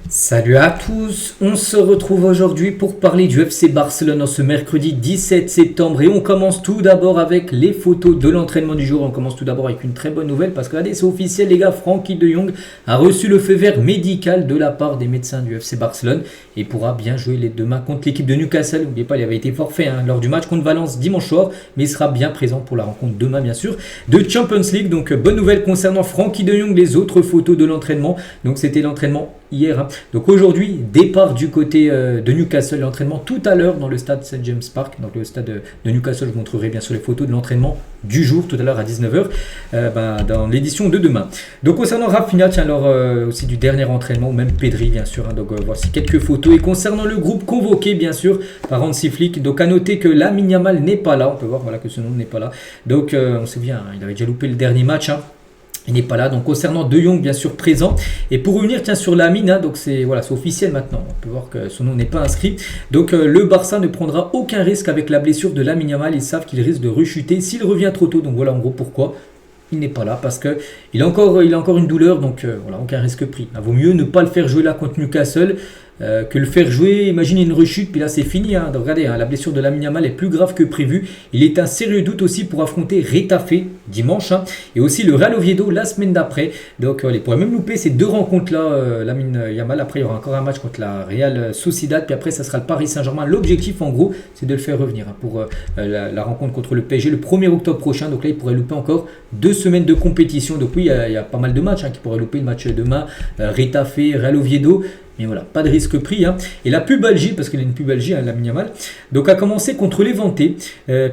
Salut à tous, on se retrouve aujourd'hui pour parler du FC Barcelone en ce mercredi 17 septembre et on commence tout d'abord avec les photos de l'entraînement du jour. On commence tout d'abord avec une très bonne nouvelle parce que regardez, c'est officiel les gars, Frenkie de Jong a reçu le feu vert médical de la part des médecins du FC Barcelone et pourra bien jouer les demain contre l'équipe de Newcastle. N'oubliez pas, il avait été forfait lors du match contre Valence dimanche soir, mais il sera bien présent pour la rencontre demain bien sûr de Champions League. Donc bonne nouvelle concernant Frenkie de Jong, les autres photos de l'entraînement. Donc c'était l'entraînement hier. Donc aujourd'hui, départ du côté de Newcastle, l'entraînement tout à l'heure dans le stade St James Park, donc le stade de Newcastle. Je vous montrerai bien sûr les photos de l'entraînement du jour tout à l'heure à 19h dans l'édition de demain. Donc concernant Rafinha, tiens alors aussi du dernier entraînement, ou même Pedri bien sûr. Donc voici quelques photos. Et concernant le groupe convoqué bien sûr par Hansi Flick, donc à noter que Lamine Yamal n'est pas là. On peut voir voilà, que ce nom n'est pas là. Donc on se souvient, il avait déjà loupé le dernier match. Il n'est pas là. Donc concernant De Jong, bien sûr présent. Et pour revenir sur Lamine, donc c'est officiel maintenant. On peut voir que son nom n'est pas inscrit. Donc le Barça ne prendra aucun risque avec la blessure de Lamine Yamal. Ils savent qu'il risque de rechuter s'il revient trop tôt. Donc voilà en gros pourquoi il n'est pas là, parce que il a encore une douleur. Donc voilà, aucun risque pris. Il vaut mieux ne pas le faire jouer là contre Newcastle. Que le faire jouer, imaginez une rechute, puis là c'est fini. Donc regardez, la blessure de Lamine Yamal est plus grave que prévu. Il est un sérieux doute aussi pour affronter Retafe dimanche, et aussi le Real Oviedo la semaine d'après. Donc il pourrait même louper ces deux rencontres-là, Lamine Yamal. Après il y aura encore un match contre la Real Sociedad, puis après ça sera le Paris Saint-Germain. L'objectif en gros, c'est de le faire revenir pour la rencontre contre le PSG le 1er octobre prochain. Donc là il pourrait louper encore 2 semaines de compétition. Donc oui, il y a pas mal de matchs qui pourraient louper. Le match demain, Retafe, Real Oviedo. Mais voilà, pas de risque pris. Et la pubalgie, parce qu'il a une pubalgie, Lamine Yamal, donc a commencé contre l'Levante,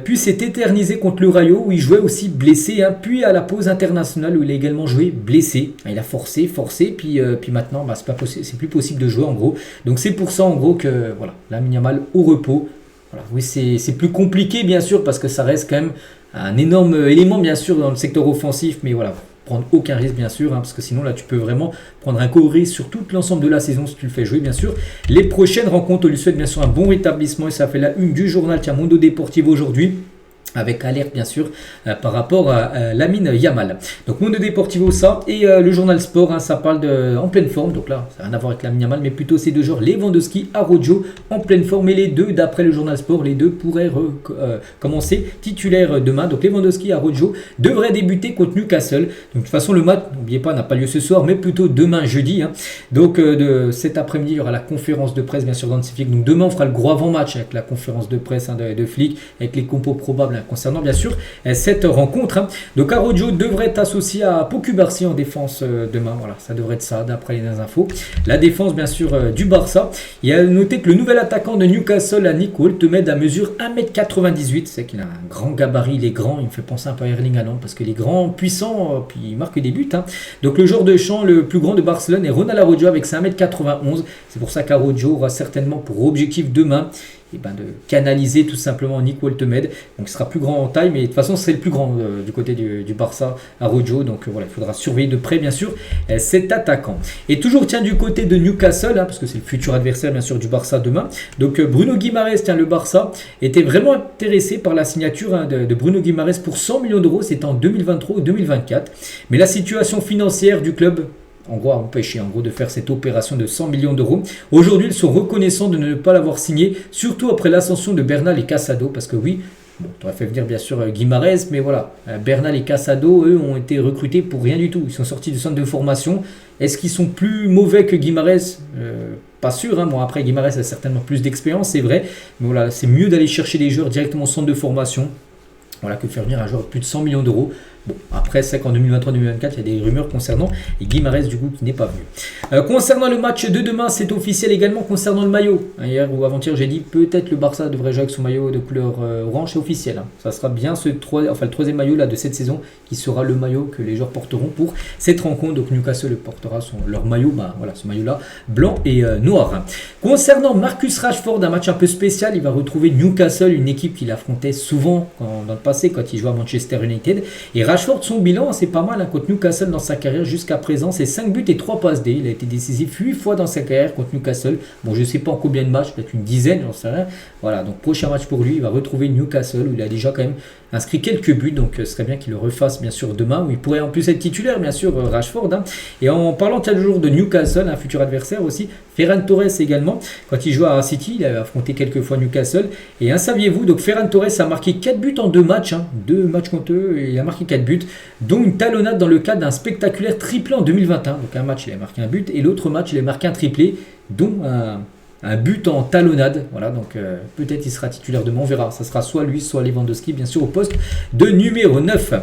puis s'est éternisé contre le Rayo, où il jouait aussi blessé, puis à la pause internationale, où il a également joué blessé. Il a forcé, puis maintenant, c'est plus possible de jouer en gros. Donc c'est pour ça en gros que voilà, Lamine Yamal au repos. Voilà, oui, c'est plus compliqué bien sûr, parce que ça reste quand même un énorme élément bien sûr dans le secteur offensif, mais voilà. Prendre aucun risque bien sûr, parce que sinon là tu peux vraiment prendre un gros risque sur tout l'ensemble de la saison si tu le fais jouer bien sûr. Les prochaines rencontres, on lui souhaite bien sûr un bon rétablissement et ça fait la une du journal Mundo Deportivo aujourd'hui. Avec alerte bien sûr par rapport à Lamine Yamal. Donc Mundo Deportivo ça et le journal sport, ça parle en pleine forme. Donc là ça n'a rien à voir avec Lamine Yamal, mais plutôt ces deux joueurs, Lewandowski, Araujo en pleine forme, et les deux d'après le journal sport, les deux pourraient commencer titulaires demain. Donc Lewandowski et Araujo devraient débuter contre Newcastle. Donc de toute façon le match, n'oubliez pas, n'a pas lieu ce soir mais plutôt demain jeudi. Donc de cet après-midi il y aura la conférence de presse bien sûr d'Hansi Flick. Donc demain on fera le gros avant-match avec la conférence de presse de Flick, avec les compos probables concernant bien sûr cette rencontre. Donc Araujo devrait être associé à Pau Cubarsí en défense demain. Voilà, ça devrait être ça d'après les dernières infos. La défense bien sûr du Barça. Il a noté que le nouvel attaquant de Newcastle, Nick Woltemade, à mesure 1m98. C'est qu'il a un grand gabarit, il est grand, il me fait penser un peu à Erling Haaland parce qu'il est grand, puissant, puis il marque des buts. Donc le joueur de champ le plus grand de Barcelone est Ronald Araujo avec 1m91. C'est pour ça qu'Araujo aura certainement pour objectif demain de canaliser tout simplement Nick Woltemade. Donc il sera plus grand en taille, mais de toute façon c'est le plus grand du côté du Barça, Araujo. Donc voilà, il faudra surveiller de près bien sûr cet attaquant. Et toujours du côté de Newcastle, parce que c'est le futur adversaire bien sûr du Barça demain. Donc Bruno Guimaraes, le Barça était vraiment intéressé par la signature de Bruno Guimaraes pour 100 millions d'euros. C'était en 2023 ou 2024. Mais la situation financière du club en gros a empêché de faire cette opération de 100 millions d'euros. Aujourd'hui, ils sont reconnaissants de ne pas l'avoir signé, surtout après l'ascension de Bernal et Casado, parce que oui, tu aurais fait venir bien sûr Guimaraes, mais voilà, Bernal et Casado, eux, ont été recrutés pour rien du tout. Ils sont sortis du centre de formation. Est-ce qu'ils sont plus mauvais que Guimaraes ? Pas sûr. Bon, après, Guimaraes a certainement plus d'expérience, c'est vrai, mais voilà, c'est mieux d'aller chercher des joueurs directement au centre de formation. Voilà, que faire venir un joueur de plus de 100 millions d'euros. Bon, après, c'est qu'en 2023-2024, il y a des rumeurs concernant Guimaraes du coup qui n'est pas venu. Concernant le match de demain, c'est officiel également concernant le maillot. Hier ou avant-hier, j'ai dit peut-être le Barça devrait jouer avec son maillot de couleur orange, c'est officiel. Ça sera bien le troisième maillot là, de cette saison qui sera le maillot que les joueurs porteront pour cette rencontre. Donc Newcastle portera leur maillot, ce maillot-là, blanc et noir. Concernant Marcus Rashford, un match un peu spécial, il va retrouver Newcastle, une équipe qu'il affrontait souvent dans le passé quand il jouait à Manchester United. Et Rashford, son bilan, c'est pas mal contre Newcastle dans sa carrière jusqu'à présent. C'est 5 buts et 3 passes D. Il a été décisif 8 fois dans sa carrière contre Newcastle. Bon, je sais pas en combien de matchs, peut-être une dizaine, j'en sais rien. Voilà, donc prochain match pour lui, il va retrouver Newcastle où il a déjà quand même inscrit quelques buts, donc ce serait bien qu'il le refasse bien sûr demain, où il pourrait en plus être titulaire bien sûr Rashford. Et en parlant toujours de Newcastle, un futur adversaire aussi, Ferran Torres également, quand il joue à City, il a affronté quelques fois Newcastle. Et saviez-vous, donc Ferran Torres a marqué 4 buts en 2 matchs, 2 matchs contre eux, et il a marqué 4 buts, dont une talonnade dans le cadre d'un spectaculaire triplé en 2021. Donc un match il a marqué un but, et l'autre match il a marqué un triplé, dont un but en talonnade. Voilà, donc peut-être il sera titulaire demain, on verra. Ça sera soit lui, soit Lewandowski, bien sûr, au poste de numéro 9.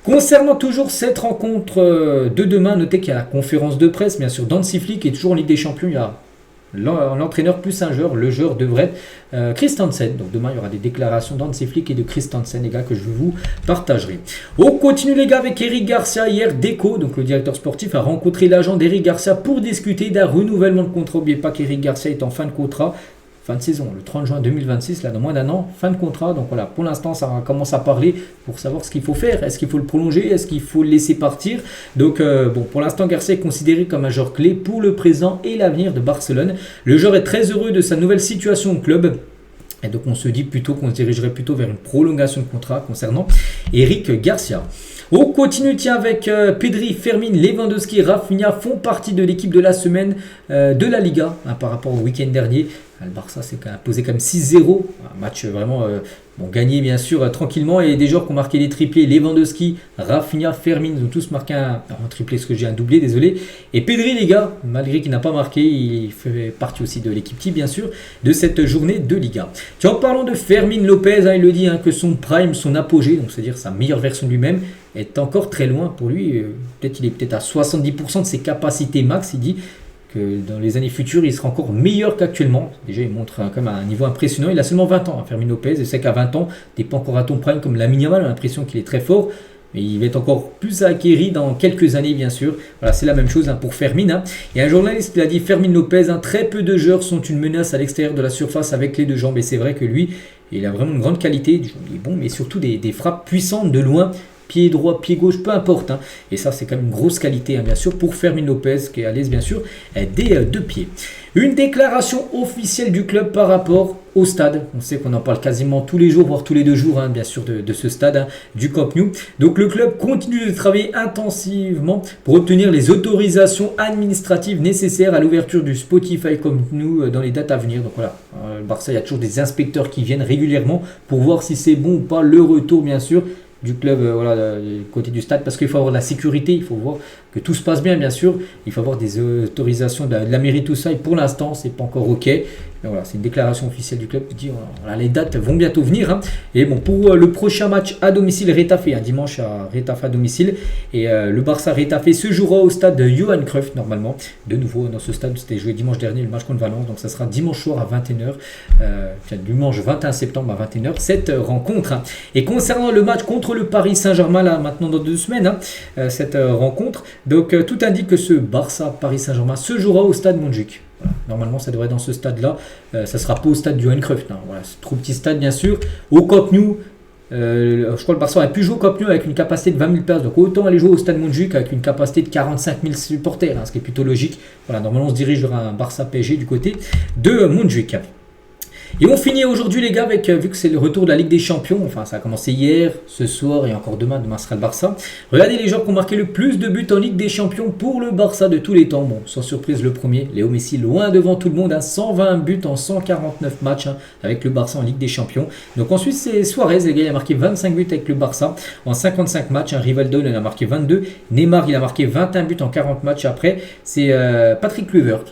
Concernant toujours cette rencontre de demain, notez qu'il y a la conférence de presse, bien sûr, d'Hansi Flick, qui est toujours en Ligue des Champions. Il y a l'entraîneur plus un joueur. Le joueur devrait être Christensen. Donc demain, il y aura des déclarations d'Hansi Flick et de Christensen, les gars, que je vous partagerai. On continue, les gars, avec Eric Garcia. Hier, Deco, donc le directeur sportif, a rencontré l'agent d'Eric Garcia pour discuter d'un renouvellement de contrat. N'oubliez pas qu'Eric Garcia est en fin de contrat. Fin de saison, le 30 juin 2026, là, dans moins d'un an, fin de contrat. Donc voilà, pour l'instant, ça commence à parler pour savoir ce qu'il faut faire. Est-ce qu'il faut le prolonger? Est-ce qu'il faut le laisser partir? Donc bon, pour l'instant, Garcia est considéré comme un joueur clé pour le présent et l'avenir de Barcelone. Le joueur est très heureux de sa nouvelle situation au club. Et donc on se dit plutôt qu'on se dirigerait plutôt vers une prolongation de contrat concernant Eric Garcia. On continue avec Pedri, Fermin, Lewandowski, Rafinha font partie de l'équipe de la semaine de la Liga par rapport au week-end dernier. Le Barça s'est imposé comme 6-0, un match vraiment gagné bien sûr tranquillement, et des joueurs qui ont marqué des triplés, Lewandowski, Rafinha, Fermin, ils ont tous marqué un triplé, ce que j'ai un doublé, désolé. Et Pedri, les gars, malgré qu'il n'a pas marqué, il fait partie aussi de l'équipe type bien sûr de cette journée de Liga. En parlant de Fermin Lopez, il le dit que son prime, son apogée, donc c'est-à-dire sa meilleure version de lui-même, est encore très loin pour lui. Peut-être il est peut-être à 70% de ses capacités max, il dit que dans les années futures, il sera encore meilleur qu'actuellement. Déjà, il montre quand même un niveau impressionnant. Il a seulement 20 ans, Fermin Lopez. Et c'est qu'à 20 ans, tu n'es pas encore à ton prime comme Lamine Yamal. On a l'impression qu'il est très fort. Mais il va être encore plus acquéri dans quelques années, bien sûr. Voilà, c'est la même chose pour Fermin. Et un journaliste l'a dit, Fermin Lopez, très peu de joueurs sont une menace à l'extérieur de la surface avec les deux jambes. Et c'est vrai que lui, il a vraiment une grande qualité. Il est bon, mais surtout des frappes puissantes de loin. Pied droit, pied gauche, peu importe. Et ça, c'est quand même une grosse qualité, bien sûr, pour Fermin Lopez, qui est à l'aise, bien sûr, des deux pieds. Une déclaration officielle du club par rapport au stade. On sait qu'on en parle quasiment tous les jours, voire tous les 2 jours, bien sûr, de ce stade, du Camp Nou. Donc, le club continue de travailler intensivement pour obtenir les autorisations administratives nécessaires à l'ouverture du Spotify Camp Nou dans les dates à venir. Donc, voilà, le Barça, il y a toujours des inspecteurs qui viennent régulièrement pour voir si c'est bon ou pas le retour, bien sûr, du club, du côté du stade, parce qu'il faut avoir de la sécurité, il faut voir que tout se passe bien sûr, il faut avoir des autorisations de la mairie, tout ça, et pour l'instant c'est pas encore ok. Mais voilà, c'est une déclaration officielle du club qui dit voilà, les dates vont bientôt venir. Et bon, pour le prochain match à domicile, Retafe, dimanche à Retafe à domicile, et le Barça Retafe se jouera au stade de Johan Cruyff normalement, de nouveau dans ce stade. C'était joué dimanche dernier le match contre Valence, donc ça sera dimanche soir à 21h, dimanche 21 septembre à 21h cette rencontre. Et concernant le match contre le Paris Saint-Germain, là maintenant dans 2 semaines, cette rencontre, donc tout indique que ce Barça Paris Saint-Germain se jouera au stade Montjuïc. Voilà. Normalement, ça devrait être dans ce stade-là. Ça ne sera pas au stade du Johan Cruyff. Voilà, c'est trop petit stade, bien sûr. Au Camp Nou, je crois que le Barça a pu jouer au Camp Nou avec une capacité de 20 000 places. Donc, autant aller jouer au stade Montjuïc avec une capacité de 45 000 supporters, ce qui est plutôt logique. Voilà, normalement, on se dirige vers un Barça PSG du côté de Montjuïc. Et on finit aujourd'hui, les gars, avec, vu que c'est le retour de la Ligue des Champions, enfin ça a commencé hier, ce soir et encore demain sera le Barça. Regardez les joueurs qui ont marqué le plus de buts en Ligue des Champions pour le Barça de tous les temps. Bon, sans surprise, le premier, Léo Messi, loin devant tout le monde, 120 buts en 149 matchs avec le Barça en Ligue des Champions. Donc ensuite, c'est Suarez, les gars, il a marqué 25 buts avec le Barça en 55 matchs. Rivaldo, il en a marqué 22. Neymar, il a marqué 21 buts en 40 matchs. Après, c'est Patrick Kluivert.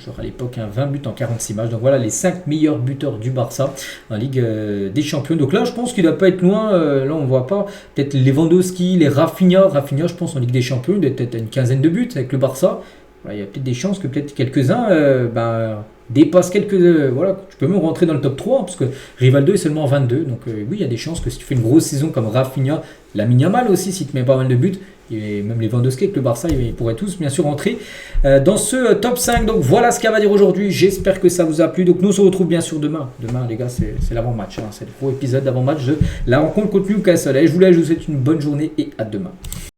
Genre à l'époque 20 buts en 46 matchs. Donc voilà les 5 meilleurs buteurs du Barça en Ligue des Champions. Donc là je pense qu'il ne doit pas être loin. Là on ne voit pas. Peut-être Lewandowski, les Rafinha je pense en Ligue des Champions. Il doit peut-être une quinzaine de buts avec le Barça. Voilà, il y a peut-être des chances que peut-être quelques-uns dépassent quelques... voilà, tu peux même rentrer dans le top 3 parce que Rivaldo est seulement 22. Donc oui, il y a des chances que si tu fais une grosse saison comme Rafinha, Lamine Yamal aussi, si tu mets pas mal de buts, et même les Lewandowski avec le Barça, ils pourraient tous bien sûr rentrer dans ce top 5. Donc voilà ce qu'elle va dire aujourd'hui. J'espère que ça vous a plu. Donc nous on se retrouve bien sûr demain. Demain les gars, c'est l'avant-match. C'est le gros épisode d'avant-match de la rencontre contre Newcastle. Et je vous souhaite une bonne journée et à demain.